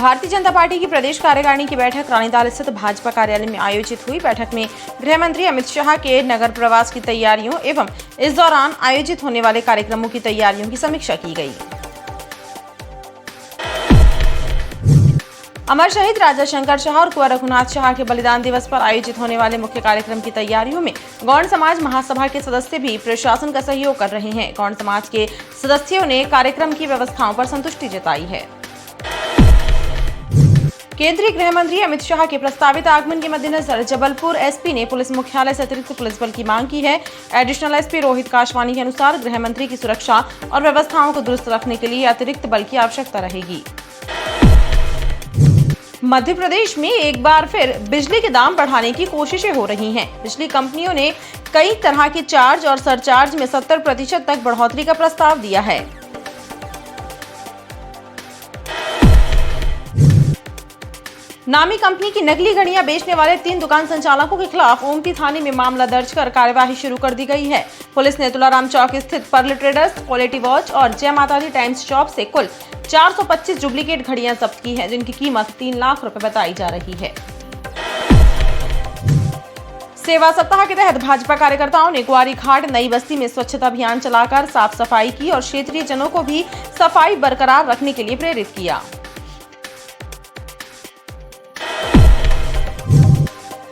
Bharatiya Janata party की प्रदेश कार्यकारिणी की बैठक रानीताल स्थित भाजपा कार्यालय में आयोजित हुई। बैठक में गृह मंत्री अमित शाह के नगर प्रवास की तैयारियों एवं इस दौरान आयोजित होने वाले कार्यक्रमों की तैयारियों की समीक्षा की गई। अमर शहीद राजा शंकर शाह और कुंवर रघुनाथ शाह के बलिदान दिवस पर आयोजित होने वाले मुख्य कार्यक्रम की तैयारियों में गौड़ समाज महासभा के सदस्य भी प्रशासन का सहयोग कर रहे हैं। गौड़ समाज के सदस्यों ने कार्यक्रम की व्यवस्थाओं पर संतुष्टि जताई है। केंद्रीय गृह मंत्री अमित शाह के प्रस्तावित आगमन के मद्देनजर जबलपुर एसपी ने पुलिस मुख्यालय से अतिरिक्त पुलिस बल की मांग की है। एडिशनल एसपी रोहित काशवानी के अनुसार गृह मंत्री की सुरक्षा और व्यवस्थाओं को दुरुस्त रखने के लिए अतिरिक्त बल की आवश्यकता रहेगी। मध्य प्रदेश में एक बार फिर बिजली के दाम बढ़ाने की कोशिशें हो रही हैं। बिजली कंपनियों ने कई तरह के चार्ज और सरचार्ज में 70% तक बढ़ोतरी का प्रस्ताव दिया है। नामी कंपनी की नकली घड़ियां बेचने वाले 3 दुकान संचालकों के खिलाफ ओमती थाने में मामला दर्ज कर कार्यवाही शुरू कर दी गई है। पुलिस ने तुलाराम चौक स्थित पर्ल ट्रेडर्स, क्वालिटी वॉच और जय माता दी टाइम्स शॉप से कुल 425 डुप्लीकेट घड़ियां जब्त की हैं, जिनकी कीमत 3 लाख रुपए बताई जा रही है। सेवा सप्ताह के तहत भाजपा कार्यकर्ताओं ने ग्वारी घाट नई बस्ती में स्वच्छता अभियान चलाकर साफ सफाई की और क्षेत्रीय जनों को भी सफाई बरकरार रखने के लिए प्रेरित किया।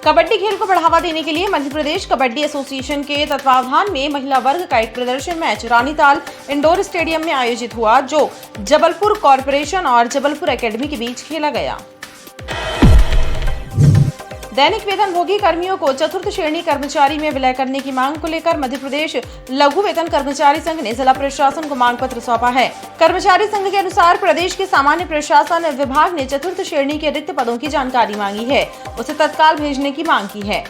कबड्डी खेल को बढ़ावा देने के लिए मध्य प्रदेश कबड्डी एसोसिएशन के तत्वावधान में महिला वर्ग का एक प्रदर्शन मैच रानीताल इंडोर स्टेडियम में आयोजित हुआ, जो जबलपुर कॉर्पोरेशन और जबलपुर एकेडमी के बीच खेला गया। दैनिक वेतन भोगी कर्मियों को चतुर्थ श्रेणी कर्मचारी में विलय करने की मांग को लेकर मध्य प्रदेश लघु वेतन कर्मचारी संघ ने जिला प्रशासन को मांग पत्र सौंपा है। कर्मचारी संघ के अनुसार प्रदेश के सामान्य प्रशासन विभाग ने चतुर्थ श्रेणी के रिक्त पदों की जानकारी मांगी है, उसे तत्काल भेजने की मांग की है।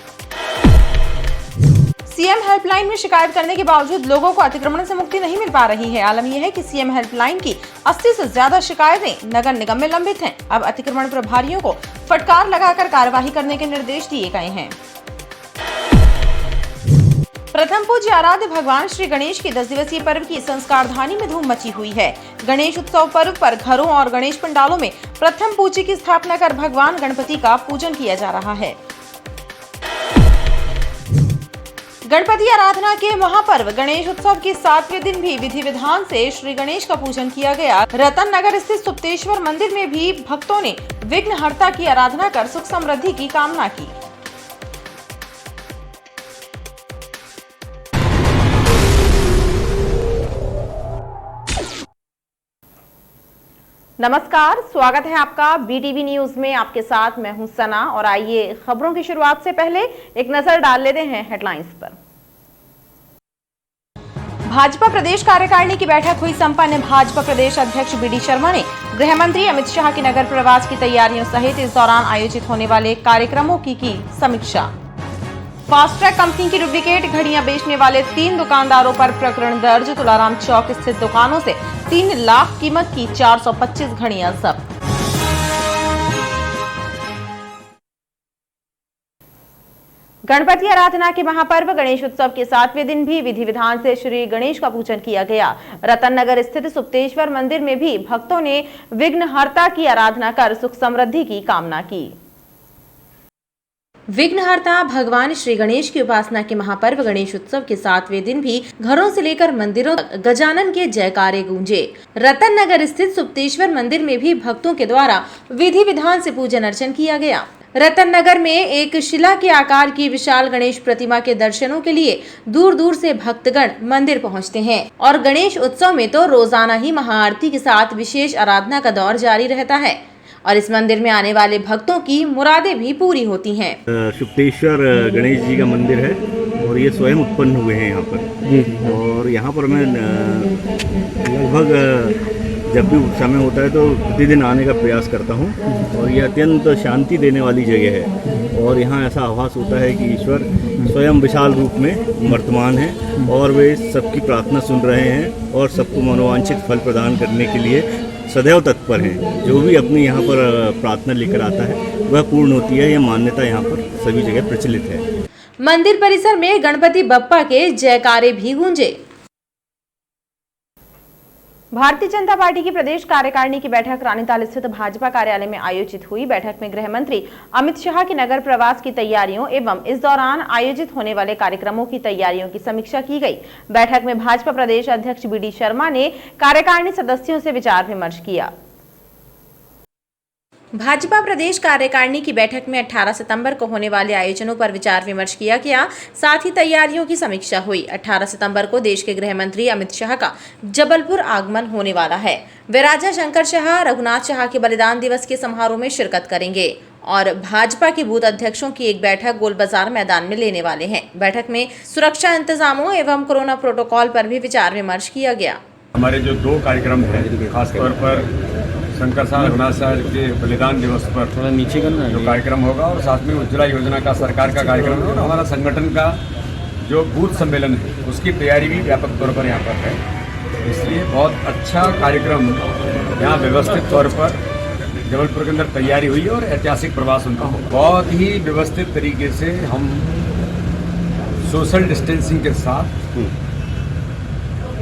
सीएम हेल्पलाइन में शिकायत करने के बावजूद लोगों को अतिक्रमण से मुक्ति नहीं मिल पा रही है। आलम यह है कि सीएम हेल्पलाइन की 80 से ज्यादा शिकायतें नगर निगम में लंबित हैं। अब अतिक्रमण प्रभारियों को फटकार लगाकर कार्यवाही करने के निर्देश दिए गए हैं। प्रथम पूज्य आराध्य भगवान श्री गणेश के 10 दिवसीय पर्व की संस्कारधानी में धूम मची हुई है। गणेश उत्सव पर्व पर घरों और गणेश पंडालों में प्रथम पूज्य की स्थापना कर भगवान गणपति का पूजन किया जा रहा है। गणपति आराधना के महापर्व गणेश उत्सव के 7वें दिन भी विधि विधान से श्री गणेश का पूजन किया गया। रतन नगर स्थित सुप्तेश्वर मंदिर में भी भक्तों ने विघ्नहर्ता की आराधना कर सुख समृद्धि की कामना की। नमस्कार, स्वागत है आपका बीटीवी न्यूज में। आपके साथ मैं हूं सना और आइए खबरों की शुरुआत से पहले एक नजर डाल लेते हैं हेडलाइंस पर। भाजपा प्रदेश कार्यकारिणी की बैठक हुई संपन्न। भाजपा प्रदेश अध्यक्ष बीडी शर्मा ने गृह मंत्री अमित शाह के नगर प्रवास की तैयारियों सहित इस दौरान आयोजित होने वाले कार्यक्रमों की समीक्षा। फास्ट ट्रैक कंपनी की डुप्लीकेट घड़ियां बेचने वाले 3 दुकानदारों पर प्रकरण दर्ज। तुलाराम चौक स्थित दुकानों से 3 लाख कीमत की 425 घड़ियां जब्त। गणपति आराधना के महापर्व गणेश उत्सव के 7वें दिन भी विधि विधान से श्री गणेश का पूजन किया गया। रतन नगर स्थित सुप्तेश्वर मंदिर में भी भक्तों ने विघ्नहर्ता की आराधना कर सुख समृद्धि की कामना की। विघ्नहर्ता भगवान श्री गणेश की उपासना के महापर्व गणेश उत्सव के 7वें दिन भी घरों से लेकर मंदिरों तक गजानन के जयकारे गूंजे। रतन नगर स्थित सुप्तेश्वर मंदिर में भी भक्तों के द्वारा विधि विधान से पूजन अर्चन किया गया। रतन नगर में एक शिला के आकार की विशाल गणेश प्रतिमा के दर्शनों के लिए दूर दूर से भक्तगण मंदिर पहुंचते हैं और गणेश उत्सव में तो रोजाना ही महाआरती के साथ विशेष आराधना का दौर जारी रहता है और इस मंदिर में आने वाले भक्तों की मुरादें भी पूरी होती हैं। सुप्तेश्वर गणेश जी का मंदिर है और ये स्वयं उत्पन्न हुए हैं यहाँ पर। और यहाँ पर मैं लगभग जब भी समय होता है तो प्रतिदिन आने का प्रयास करता हूँ और ये अत्यंत शांति देने वाली जगह है और यहाँ ऐसा आभास होता है कि ईश्वर स्वयं विशाल रूप में वर्तमान है और वे सबकी प्रार्थना सुन रहे हैं और सबको मनोवांछित फल प्रदान करने के लिए सदैव तत्पर हैं। जो भी अपनी यहाँ पर प्रार्थना लेकर आता है वह पूर्ण होती है। यह मान्यता यहाँ पर सभी जगह प्रचलित है। मंदिर परिसर में गणपति बप्पा के जयकारे भी गूंजे। भारतीय जनता पार्टी की प्रदेश कार्यकारिणी की बैठक रानीताल स्थित भाजपा कार्यालय में आयोजित हुई। बैठक में गृह मंत्री अमित शाह के नगर प्रवास की तैयारियों एवं इस दौरान आयोजित होने वाले कार्यक्रमों की तैयारियों की समीक्षा की गई। बैठक में भाजपा प्रदेश अध्यक्ष बीडी शर्मा ने कार्यकारिणी सदस्यों से विचार विमर्श किया। भाजपा प्रदेश कार्यकारिणी की बैठक में 18 सितंबर को होने वाले आयोजनों पर विचार विमर्श किया गया, साथ ही तैयारियों की समीक्षा हुई। 18 सितंबर को देश के गृह मंत्री अमित शाह का जबलपुर आगमन होने वाला है। वे राजा शंकर शाह, रघुनाथ शाह के बलिदान दिवस के समारोह में शिरकत करेंगे और भाजपा के बूथ अध्यक्षों की एक बैठक गोल बाजार मैदान में लेने वाले हैं। बैठक में सुरक्षा इंतजामों एवं कोरोना प्रोटोकॉल पर भी विचार विमर्श किया गया। हमारे जो 2 कार्यक्रम हैं, खासतौर पर शंकर शाह रघुनाथ शाह के बलिदान दिवस पर थोड़ा नीचे करना जो कार्यक्रम होगा और साथ में उज्ज्वला योजना का सरकार का कार्यक्रम है और हमारा संगठन का जो बूथ सम्मेलन है उसकी तैयारी भी व्यापक तौर पर यहाँ पर है। इसलिए बहुत अच्छा कार्यक्रम यहाँ व्यवस्थित तौर पर जबलपुर के अंदर तैयारी हुई और ऐतिहासिक प्रवास उनका हो। बहुत ही व्यवस्थित तरीके से हम सोशल डिस्टेंसिंग के साथ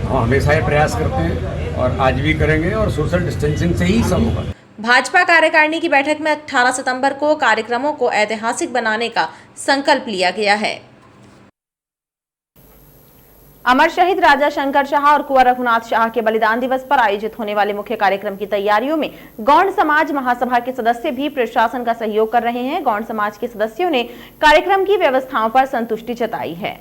हम हमेशा ये प्रयास करते हैं और आज भी करेंगे और सोशल डिस्टेंसिंग से ही सब होगा। भाजपा कार्यकारिणी की बैठक में 18 सितंबर को कार्यक्रमों को ऐतिहासिक बनाने का संकल्प लिया गया है। अमर शहीद राजा शंकर शाह और कुंवर रघुनाथ शाह के बलिदान दिवस पर आयोजित होने वाले मुख्य कार्यक्रम की तैयारियों में गौंड समाज महासभा के सदस्य भी प्रशासन का सहयोग कर रहे हैं। गौंड समाज के सदस्यों ने कार्यक्रम की व्यवस्थाओं पर संतुष्टि जताई है।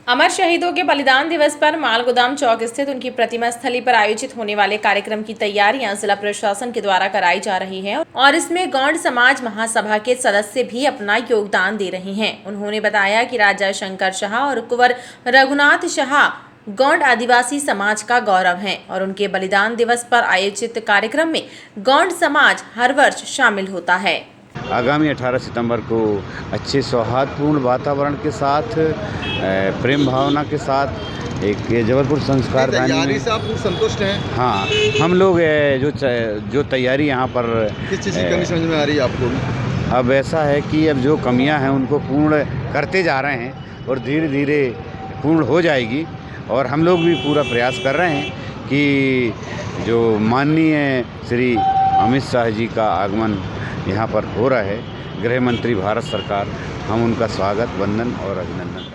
अमर शहीदों के बलिदान दिवस पर मालगोदाम चौक स्थित उनकी प्रतिमा स्थली पर आयोजित होने वाले कार्यक्रम की तैयारियां जिला प्रशासन के द्वारा कराई जा रही हैं और इसमें गौंड समाज महासभा के सदस्य भी अपना योगदान दे रहे हैं। उन्होंने बताया कि राजा शंकर शाह और कुंवर रघुनाथ शाह गौंड आदिवासी समाज का गौरव हैं और उनके बलिदान दिवस पर आयोजित कार्यक्रम में गौंड समाज हर वर्ष शामिल होता है। आगामी 18 सितंबर को अच्छे सौहार्दपूर्ण वातावरण के साथ, प्रेम भावना के साथ एक जबलपुर संस्कार तैयारी से आप संतुष्ट हैं? हाँ, हम लोग जो तैयारी यहाँ पर किस चीज़ की कमी समझ में आ रही है आपको? अब ऐसा है कि अब जो कमियाँ हैं उनको पूर्ण करते जा रहे हैं और धीरे धीरे पूर्ण हो जाएगी और हम लोग भी पूरा प्रयास कर रहे हैं कि जो माननीय श्री अमित शाह जी का आगमन यहाँ पर हो रहा है, गृह मंत्री भारत सरकार, हम उनका स्वागत, वंदन और अभिनंदन।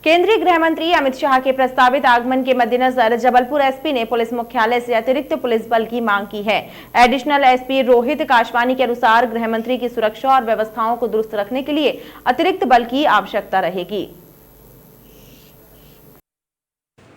केंद्रीय गृह मंत्री अमित शाह के प्रस्तावित आगमन के मद्देनजर जबलपुर एसपी ने पुलिस मुख्यालय से अतिरिक्त पुलिस बल की मांग की है। एडिशनल एसपी रोहित काशवानी के अनुसार गृह मंत्री की सुरक्षा और व्यवस्थाओं को दुरुस्त रखने के लिए अतिरिक्त बल की आवश्यकता रहेगी।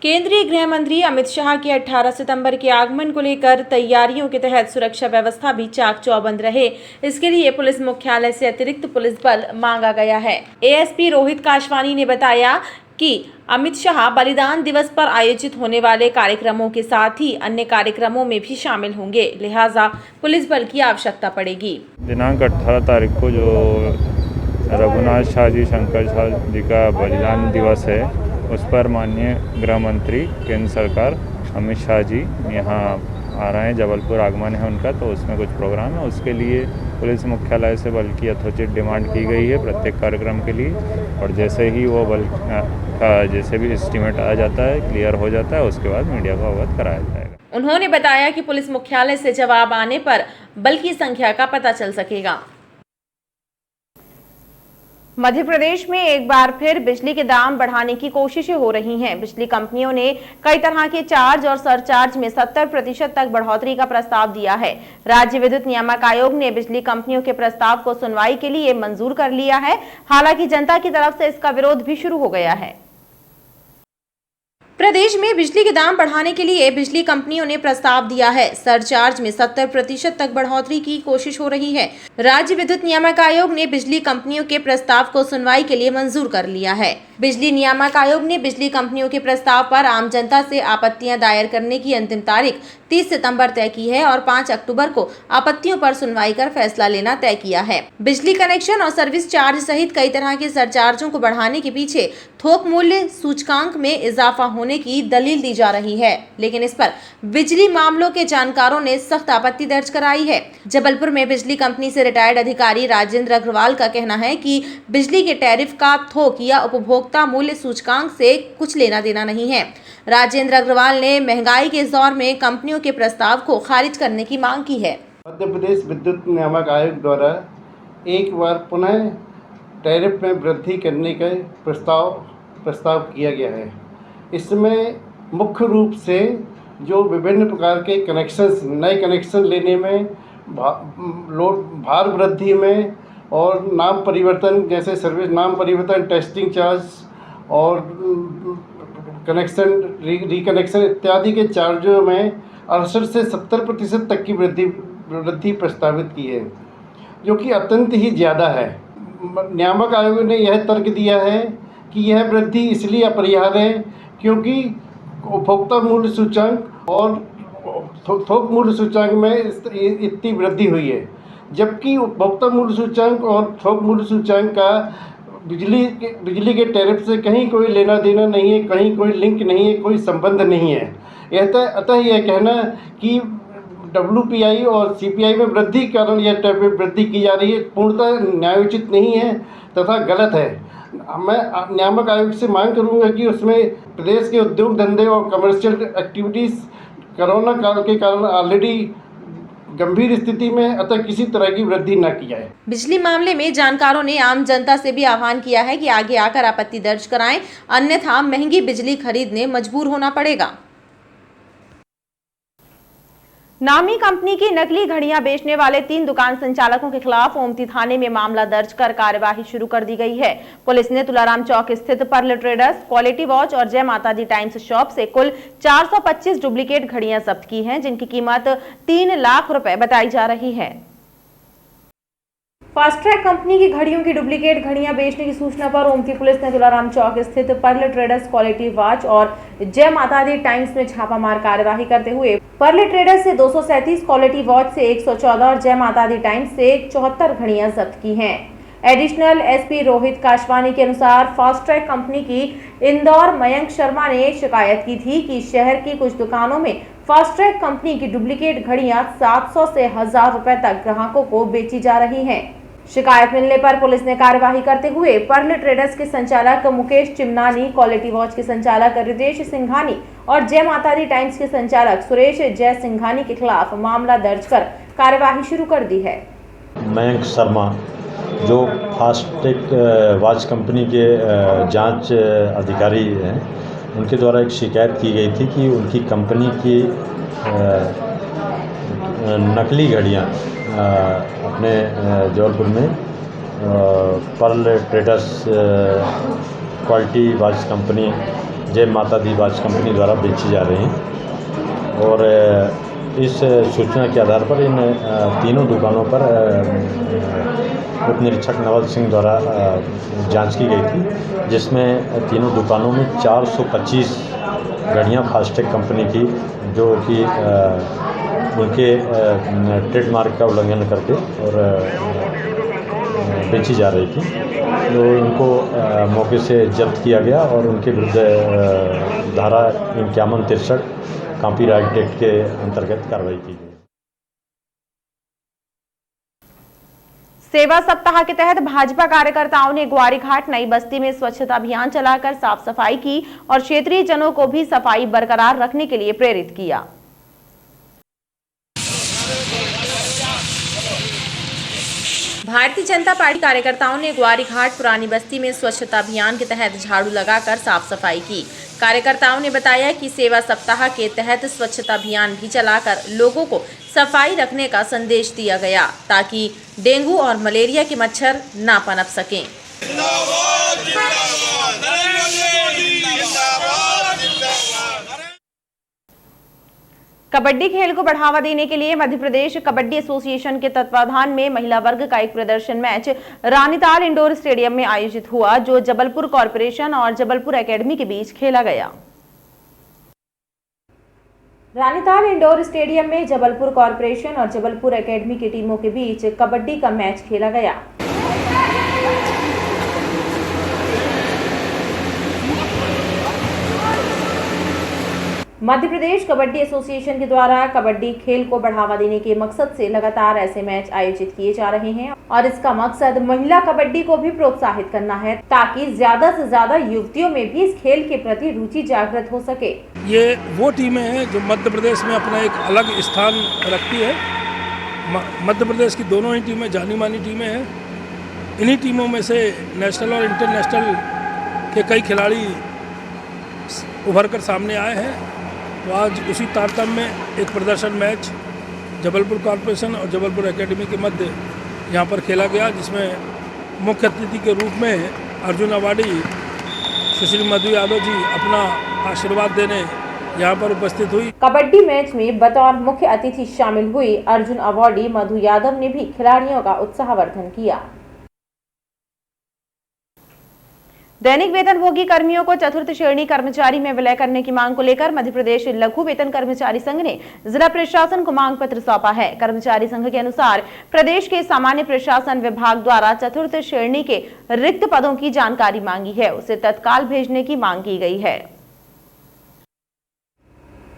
केंद्रीय गृह मंत्री अमित शाह के 18 सितंबर के आगमन को लेकर तैयारियों के तहत सुरक्षा व्यवस्था भी चाक चौबंद रहे, इसके लिए पुलिस मुख्यालय से अतिरिक्त पुलिस बल मांगा गया है। एएसपी रोहित काशवानी ने बताया कि अमित शाह बलिदान दिवस पर आयोजित होने वाले कार्यक्रमों के साथ ही अन्य कार्यक्रमों में भी शामिल होंगे, लिहाजा पुलिस बल की आवश्यकता पड़ेगी। दिनांक 18 तारीख को जो रघुनाथ शाह जी, शंकर शाह जी का बलिदान दिवस है, उस पर माननीय गृह मंत्री केंद्र सरकार अमित शाह जी यहाँ आ रहे हैं। जबलपुर आगमन है उनका, तो उसमें कुछ प्रोग्राम है, उसके लिए पुलिस मुख्यालय से बल की यथोचित डिमांड की गई है प्रत्येक कार्यक्रम के लिए और जैसे ही वो बल का जैसे भी एस्टीमेट आ जाता है, क्लियर हो जाता है, उसके बाद मीडिया को अवगत कराया जाएगा। उन्होंने बताया कि पुलिस मुख्यालय से जवाब आने पर बल की संख्या का पता चल सकेगा। मध्य प्रदेश में एक बार फिर बिजली के दाम बढ़ाने की कोशिशें हो रही हैं। बिजली कंपनियों ने कई तरह के चार्ज और सरचार्ज में 70% तक बढ़ोतरी का प्रस्ताव दिया है। राज्य विद्युत नियामक आयोग ने बिजली कंपनियों के प्रस्ताव को सुनवाई के लिए मंजूर कर लिया है। हालांकि जनता की तरफ से इसका विरोध भी शुरू हो गया है। प्रदेश में बिजली के दाम बढ़ाने के लिए बिजली कंपनियों ने प्रस्ताव दिया है। सरचार्ज में 70% तक बढ़ोतरी की कोशिश हो रही है। राज्य विद्युत नियामक आयोग ने बिजली कंपनियों के प्रस्ताव को सुनवाई के लिए मंजूर कर लिया है। बिजली नियामक आयोग ने बिजली कंपनियों के प्रस्ताव पर आम जनता से आपत्तियां दायर करने की अंतिम तारीख 30 सितंबर तय की है और 5 अक्टूबर को आपत्तियों पर सुनवाई कर फैसला लेना तय किया है। बिजली कनेक्शन और सर्विस चार्ज सहित कई तरह के सरचार्जों को बढ़ाने के पीछे थोक मूल्य सूचकांक में इजाफा होने की दलील दी जा रही है, लेकिन इस पर बिजली मामलों के जानकारों ने सख्त आपत्ति दर्ज कराई है। जबलपुर में बिजली कंपनी से रिटायर्ड अधिकारी राजेंद्र अग्रवाल का कहना है कि बिजली के टैरिफ का थोक या उपभोक्ता उपभोक्ता मूल्य सूचकांक से कुछ लेना देना नहीं है। राजेंद्र अग्रवाल ने महंगाई के इस दौर में कंपनियों के प्रस्ताव को खारिज करने की मांग की है। मध्य प्रदेश विद्युत नियामक आयोग द्वारा एक बार पुनः टैरिफ में वृद्धि करने का प्रस्ताव किया गया है। इसमें मुख्य रूप से जो विभिन्न प्रकार के कनेक्शंस, नए कनेक्शन लेने में, भार वृद्धि में और नाम परिवर्तन, जैसे सर्विस नाम परिवर्तन, टेस्टिंग चार्ज और कनेक्शन रिकनेक्शन इत्यादि के चार्जों में 68 से 70% तक की वृद्धि प्रस्तावित की है, जो कि अत्यंत ही ज़्यादा है। नियामक आयोग ने यह तर्क दिया है कि यह वृद्धि इसलिए अपरिहार्य है क्योंकि उपभोक्ता मूल्य सूचकांक और थोक मूल्य सूचकांक में इतनी वृद्धि हुई है, जबकि उपभोक्ता मूल्य सूचकांक और थोक मूल्य सूचकांक का बिजली के टैरिफ से कहीं कोई लेना देना नहीं है, कहीं कोई लिंक नहीं है, कोई संबंध नहीं है। अतः यह कहना कि WPI और CPI में वृद्धि के कारण यह टैरिफ वृद्धि की जा रही है पूर्णतः न्यायोचित नहीं है तथा गलत है। मैं नियामक आयोग से मांग करूंगा कि उसमें प्रदेश के उद्योग धंधे और कमर्शियल एक्टिविटीज़ कोरोना काल के कारण ऑलरेडी गंभीर स्थिति में, अतः किसी तरह की वृद्धि न की जाए। बिजली मामले में जानकारों ने आम जनता से भी आह्वान किया है कि आगे आकर आपत्ति दर्ज कराएं, अन्यथा महंगी बिजली खरीदने मजबूर होना पड़ेगा। नामी कंपनी की नकली घड़ियां बेचने वाले 3 दुकान संचालकों के खिलाफ ओमती थाने में मामला दर्ज कर कार्यवाही शुरू कर दी गई है। पुलिस ने तुलाराम चौक स्थित पर्ल ट्रेडर्स, क्वालिटी वॉच और जय माता दी टाइम्स शॉप से कुल 425 डुप्लीकेट घड़ियां जब्त की हैं, जिनकी कीमत 3 लाख रुपए बताई जा रही है। फास्ट ट्रैक कंपनी की घड़ियों की डुप्लीकेट घड़ियां बेचने की सूचना पर ओमती पुलिस ने तुलाराम चौक स्थित पर्ल ट्रेडर्स, क्वालिटी वॉच और जय माता दी टाइम्स में छापामार कार्यवाही करते हुए पर्ल ट्रेडर्स से 237, क्वालिटी वॉच से 114 और जय माता दी टाइम्स से 74 घड़ियां जब्त की हैं। एडिशनल SP रोहित काशवानी के अनुसार फास्ट ट्रैक कंपनी की इंदौर मयंक शर्मा ने शिकायत की थी कि शहर की कुछ दुकानों में फास्ट ट्रैक कंपनी की डुप्लीकेट घड़ियां 700 से 1000 रुपए तक ग्राहकों को बेची जा रही हैं। शिकायत मिलने पर पुलिस ने कार्यवाही करते हुए पर्ल ट्रेडर्स के संचालक मुकेश चिमनानी, क्वालिटी वॉच के संचालक रितेश सिंघानी और जय माता दी टाइम्स के संचालक सुरेश जय सिंघानी के खिलाफ मामला दर्ज कर कार्यवाही शुरू कर दी है। मयंक शर्मा जो फास्ट ट्रैक वॉच कंपनी के जांच अधिकारी हैं, उनके द्वारा एक शिकायत की गई थी कि उनकी कंपनी की नकली घड़ियां अपने जबलपुर में pearl traders, quality watch company, जय माता दी वॉच कंपनी द्वारा बेची जा रही हैं। और इस सूचना के आधार पर इन तीनों दुकानों पर उप निरीक्षक नवल सिंह द्वारा जांच की गई थी, जिसमें तीनों दुकानों में 425 घड़ियाँ फास्टैग कंपनी की, जो कि उनके ट्रेडमार्क का उल्लंघन करके और बेची जा रही थी। तो इनको मौके से जब्त किया गया और उनके विरुद्ध धारा 51-63 कॉपीराइट एक्ट के अंतर्गत कार्रवाई की गई। सेवा सप्ताह के तहत भाजपा कार्यकर्ताओं ने ग्वारीघाट नई बस्ती में स्वच्छता अभियान चलाकर साफ सफाई की और क्षेत्रीय जनों को भी सफाई बरकरार रखने के लिए प्रेरित किया। भारतीय जनता पार्टी कार्यकर्ताओं ने ग्वारीघाट पुरानी बस्ती में स्वच्छता अभियान के तहत झाड़ू लगाकर साफ सफाई की। कार्यकर्ताओं ने बताया कि सेवा सप्ताह के तहत स्वच्छता अभियान भी चलाकर लोगों को सफाई रखने का संदेश दिया गया, ताकि डेंगू और मलेरिया के मच्छर ना पनप सकें। कबड्डी खेल को बढ़ावा देने के लिए मध्य प्रदेश कबड्डी एसोसिएशन के तत्वाधान में महिला वर्ग का एक प्रदर्शन मैच रानीताल इंडोर स्टेडियम में आयोजित हुआ, जो जबलपुर कॉरपोरेशन और जबलपुर एकेडमी के बीच खेला गया। रानीताल इंडोर स्टेडियम में जबलपुर कॉरपोरेशन और जबलपुर एकेडमी की टीमों के बीच कबड्डी का मैच खेला गया। मध्य प्रदेश कबड्डी एसोसिएशन के द्वारा कबड्डी खेल को बढ़ावा देने के मकसद से लगातार ऐसे मैच आयोजित किए जा रहे हैं और इसका मकसद महिला कबड्डी को भी प्रोत्साहित करना है ताकि ज्यादा से ज्यादा युवतियों में भी इस खेल के प्रति रुचि जागृत हो सके। ये वो टीमें हैं जो मध्य प्रदेश में अपना एक अलग स्थान रखती है। मध्य प्रदेश की दोनों ही टीमें जानी मानी टीमें हैं। इन्हीं टीमों में से नेशनल और इंटरनेशनल के कई खिलाड़ी उभर कर सामने आए हैं। तो आज उसी तारतम्य में एक प्रदर्शन मैच जबलपुर कॉर्पोरेशन और जबलपुर एकेडमी के मध्य यहाँ पर खेला गया, जिसमें मुख्य अतिथि के रूप में अर्जुन अवार्डी सुश्री मधु यादव जी अपना आशीर्वाद देने यहाँ पर उपस्थित हुई। कबड्डी मैच में बतौर मुख्य अतिथि शामिल हुई अर्जुन अवार्डी मधु यादव ने भी खिलाड़ियों का उत्साहवर्धन किया। दैनिक वेतनभोगी कर्मियों को चतुर्थ श्रेणी कर्मचारी में विलय करने की मांग को लेकर मध्य प्रदेश लघु वेतन कर्मचारी संघ ने जिला प्रशासन को मांग पत्र सौंपा है। कर्मचारी संघ के अनुसार प्रदेश के सामान्य प्रशासन विभाग द्वारा चतुर्थ श्रेणी के रिक्त पदों की जानकारी मांगी है, उसे तत्काल भेजने की मांग की गई है।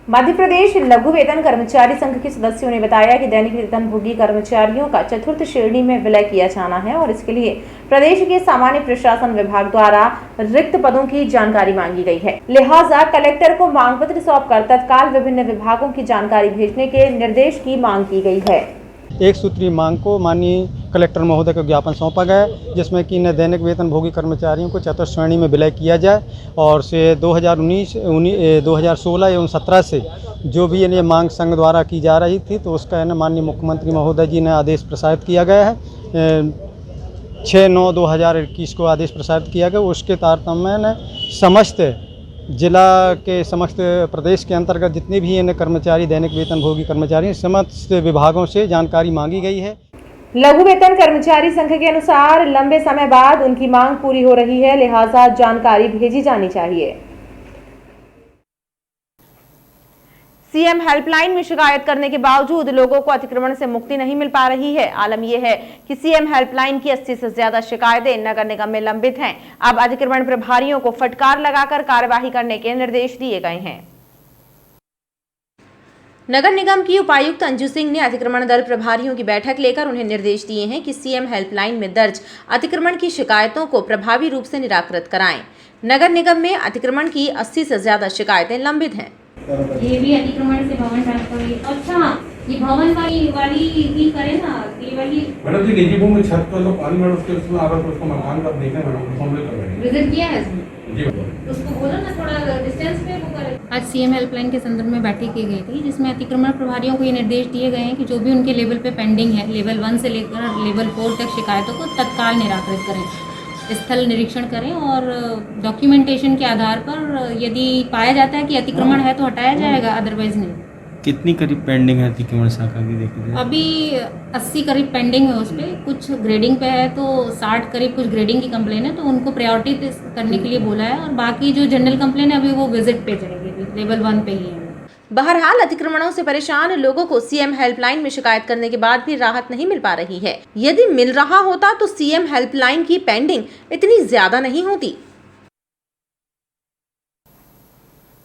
मध्य प्रदेश लघु वेतन कर्मचारी संघ के सदस्यों ने बताया कि दैनिक वेतनभोगी कर्मचारियों का चतुर्थ श्रेणी में विलय किया जाना है और इसके लिए प्रदेश के सामान्य प्रशासन विभाग द्वारा रिक्त पदों की जानकारी मांगी गई है। लिहाजा कलेक्टर को मांग पत्र सौंपकर तत्काल विभिन्न विभागों की जानकारी भेजने के निर्देश की मांग की गई है। एक सूत्री मांग को माननीय कलेक्टर महोदय को ज्ञापन सौंपा गया, जिसमें कि दैनिक वेतनभोगी कर्मचारियों को चतुर्थ श्रेणी में विलय किया जाए और से 2016 एवं 17 से जो भी ये मांग संघ द्वारा की जा रही थी, तो उसका माननीय मुख्यमंत्री महोदय जी ने आदेश प्रसारित किया गया है। 6/9/2021 को आदेश प्रसारित किया गया। उसके तारतम्य में समस्त जिला के समस्त प्रदेश के अंतर्गत जितने भी इन कर्मचारी दैनिक वेतनभोगी कर्मचारी समस्त विभागों से जानकारी मांगी गई है। लघु वेतन कर्मचारी संघ के अनुसार लंबे समय बाद उनकी मांग पूरी हो रही है, लिहाजा जानकारी भेजी जानी चाहिए। सीएम हेल्पलाइन में शिकायत करने के बावजूद लोगों को अतिक्रमण से मुक्ति नहीं मिल पा रही है। आलम यह है कि सीएम हेल्पलाइन की 80 से ज्यादा शिकायतें नगर निगम में लंबित हैं। अब अतिक्रमण प्रभारियों को फटकार लगाकर कार्यवाही करने के निर्देश दिए गए हैं। नगर निगम की उपायुक्त अंजू सिंह ने अतिक्रमण दल प्रभारियों की बैठक लेकर उन्हें निर्देश दिए हैं कि सीएम हेल्पलाइन में दर्ज अतिक्रमण की शिकायतों को प्रभावी रूप से निराकृत कराएं। नगर निगम में अतिक्रमण की 80 से ज्यादा शिकायतें लंबित हैं। ये भी अतिक्रमण से भवन ट्रांसफर। अच्छा, ये भवन वाली भी करे ना, ये वाली मैडम जी निजी भूमि में छत पर जो पानी में उसके उसमें अगर उसको मकान का देखें मैडम हम लोग कर रहे हैं, विजिट किया है इसमें जी उसको बोलो ना थोड़ा डिस्टेंस पे वो करे। आज सीएम हेल्पलाइन के संदर्भ में बैठक की गई थी, जिसमें अतिक्रमण प्रभारियों को ये निर्देश दिए गए हैं कि जो भी उनके लेवल पे पेंडिंग है, लेवल 1 से लेकर लेवल 4 तक शिकायतों को तत्काल निराकृत करें, स्थल निरीक्षण करें और डॉक्यूमेंटेशन के आधार पर यदि पाया जाता है कि अतिक्रमण है तो हटाया जाएगा, अदरवाइज नहीं। कितनी करीब पेंडिंग है अतिक्रमण शाखा की देखी जाए? अभी 80 करीब पेंडिंग है, उस पर कुछ ग्रेडिंग पे है तो 60 करीब कुछ ग्रेडिंग की कंप्लेन है, तो उनको प्रायोरिटी करने के लिए बोला है और बाकी जो जनरल कंप्लेन है अभी वो विजिट पे जाएगी, लेवल 1 पे ही है। बहरहाल अतिक्रमणों से परेशान लोगों को सीएम हेल्पलाइन में शिकायत करने के बाद भी राहत नहीं मिल पा रही है। यदि मिल रहा होता तो सीएम हेल्पलाइन की पेंडिंग इतनी ज्यादा नहीं होती।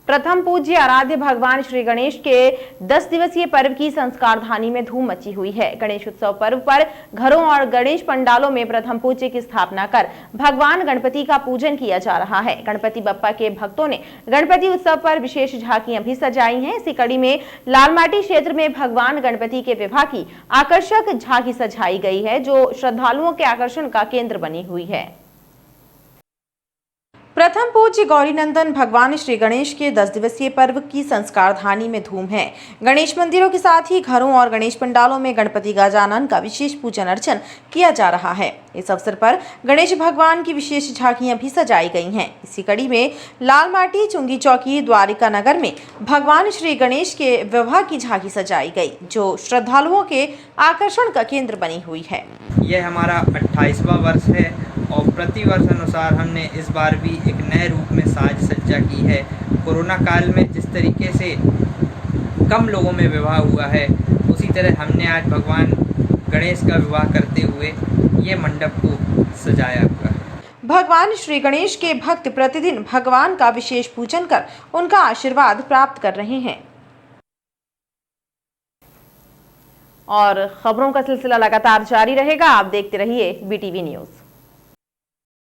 प्रथम पूज्य आराध्य भगवान श्री गणेश के 10 दिवसीय पर्व की संस्कार धानी में धूम मची हुई है। गणेश उत्सव पर्व पर घरों और गणेश पंडालों में प्रथम पूज्य की स्थापना कर भगवान गणपति का पूजन किया जा रहा है। गणपति बप्पा के भक्तों ने गणपति उत्सव पर विशेष झांकियां भी सजाई हैं। इसी कड़ी में लालमाटी क्षेत्र में भगवान गणपति के विवाह की आकर्षक झांकी सजाई गई है, जो श्रद्धालुओं के आकर्षण का केंद्र बनी हुई है। प्रथम पूज्य गौरीनंदन भगवान श्री गणेश के 10 दिवसीय पर्व की संस्कार धानी में धूम है। गणेश मंदिरों के साथ ही घरों और गणेश पंडालों में गणपति गजानन का विशेष पूजन अर्चन किया जा रहा है। इस अवसर पर गणेश भगवान की विशेष झांकियां भी सजाई गई हैं। इसी कड़ी में लालमाटी, चुंगी चौकी, द्वारिका नगर में भगवान श्री गणेश के विवाह की झांकी सजाई गई, जो श्रद्धालुओं के आकर्षण का केंद्र बनी हुई है। यह हमारा 28वां वर्ष है और प्रतिवर्ष अनुसार हमने इस बार भी एक नए रूप में साज सज्जा की है। कोरोना काल में जिस तरीके से कम लोगों में विवाह हुआ है, उसी तरह हमने आज भगवान गणेश का विवाह करते हुए ये मंडप को सजाया हुआ है। भगवान श्री गणेश के भक्त प्रतिदिन भगवान का विशेष पूजन कर उनका आशीर्वाद प्राप्त कर रहे हैं। और खबरों का सिलसिला लगातार जारी रहेगा। आप देखते रहिए BTV न्यूज़।